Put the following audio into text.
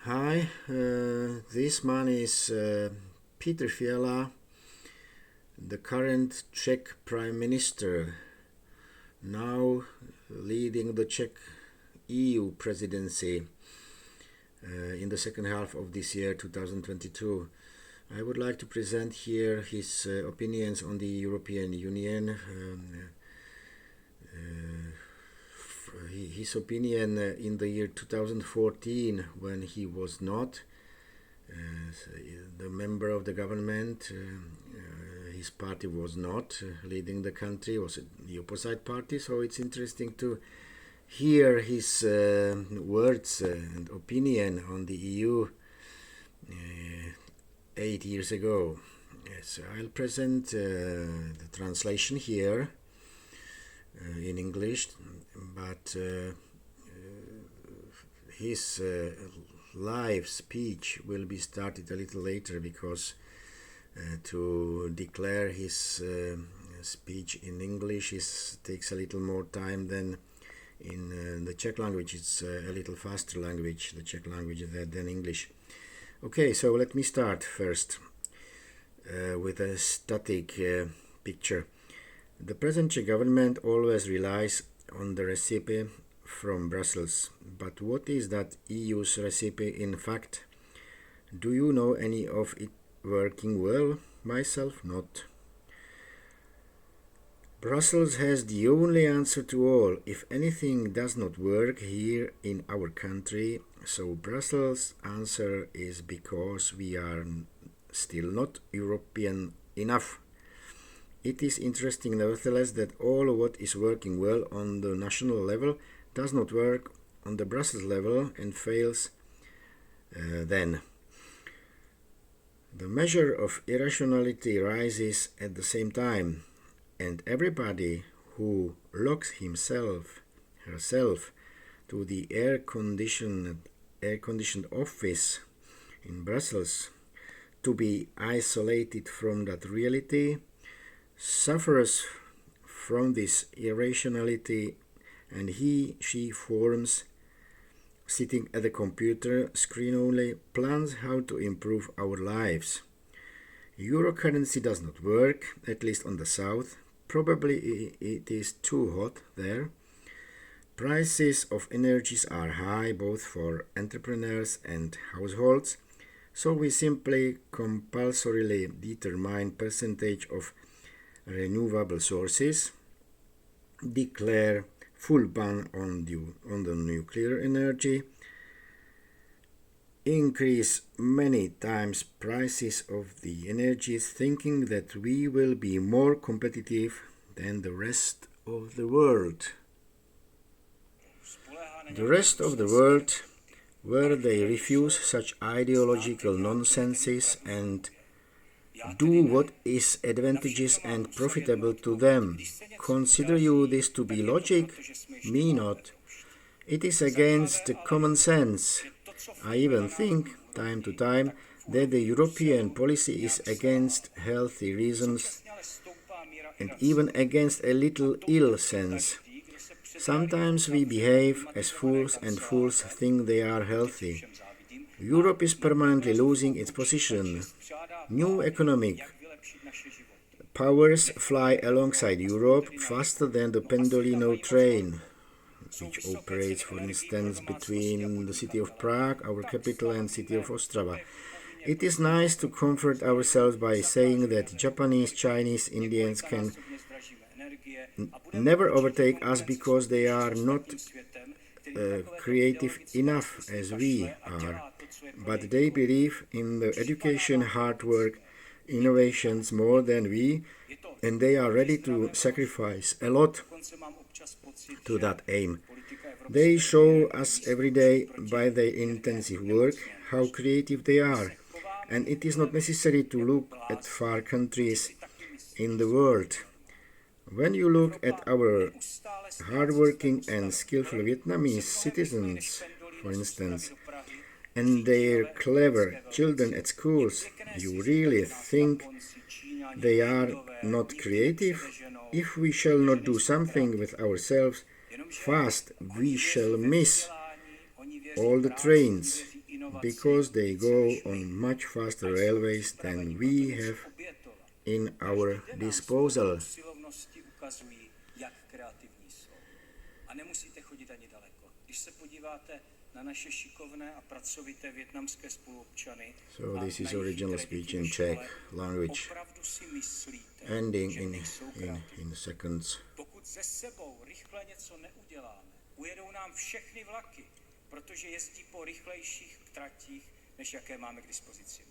Hi, this man is Peter Fiala, the current Czech Prime Minister, now leading the Czech EU Presidency in the second half of this year, 2022. I would like to present here his opinions on the European Union. His opinion in the year 2014, when he was not the member of the government, his party was not leading the country, was the opposite party. So it's interesting to hear his words and opinion on the EU 8 years ago. Yes, I'll present the translation here in English, but his live speech will be started a little later because to declare his speech in English takes a little more time than in the Czech language. It's a little faster language, the Czech language, than English. Okay, so let me start first with a static picture. The present Czech government always relies on the recipe from Brussels. But what is that EU's recipe in fact? Do you know any of it working well? Myself, not. Brussels has the only answer to all. If anything does not work here in our country, so Brussels' answer is because we are still not European enough. It is interesting, nevertheless, that all what is working well on the national level does not work on the Brussels level and fails then. The measure of irrationality rises at the same time, and everybody who locks himself, herself, to the air-conditioned office in Brussels to be isolated from that reality suffers from this irrationality, and she forms, sitting at the computer screen only, plans how to improve our lives. Euro currency does not work, at least on the south. Probably it is too hot there. Prices of energies are high both for entrepreneurs and households, so we simply compulsorily determine percentage of renewable sources, declare full ban on the nuclear energy, increase many times prices of the energies, thinking that we will be more competitive than the rest of the world. The rest of the world, where they refuse such ideological nonsenses and do what is advantageous and profitable to them. Consider you this to be logic? Me not. It is against common sense. I even think, time to time, that the European policy is against healthy reasons and even against a little ill sense. Sometimes we behave as fools, and fools think they are healthy. Europe is permanently losing its position. New economic powers fly alongside Europe faster than the Pendolino train, which operates, for instance, between the city of Prague, our capital, and city of Ostrava. It is nice to comfort ourselves by saying that Japanese, Chinese, Indians can never overtake us because they are not creative enough as we are. But they believe in the education, hard work, innovations more than we, and they are ready to sacrifice a lot to that aim. They show us every day by their intensive work how creative they are, and it is not necessary to look at far countries in the world. When you look at our hardworking and skillful Vietnamese citizens, for instance, and their clever children at schools, you really think they are not creative? If we shall not do something with ourselves fast, we shall miss all the trains. because they go on much faster railways than we have in our disposal. A nemusíte chodit ani daleko. Když se podíváte na naše šikovné a pracovité vietnamské spoluobčany, so this is original speech in Czech language, ending in seconds. Pokud se sebou rychle něco neuděláme, ujedou nám všechny vlaky, protože jezdí po rychlejších tratích, než jaké máme k dispozici.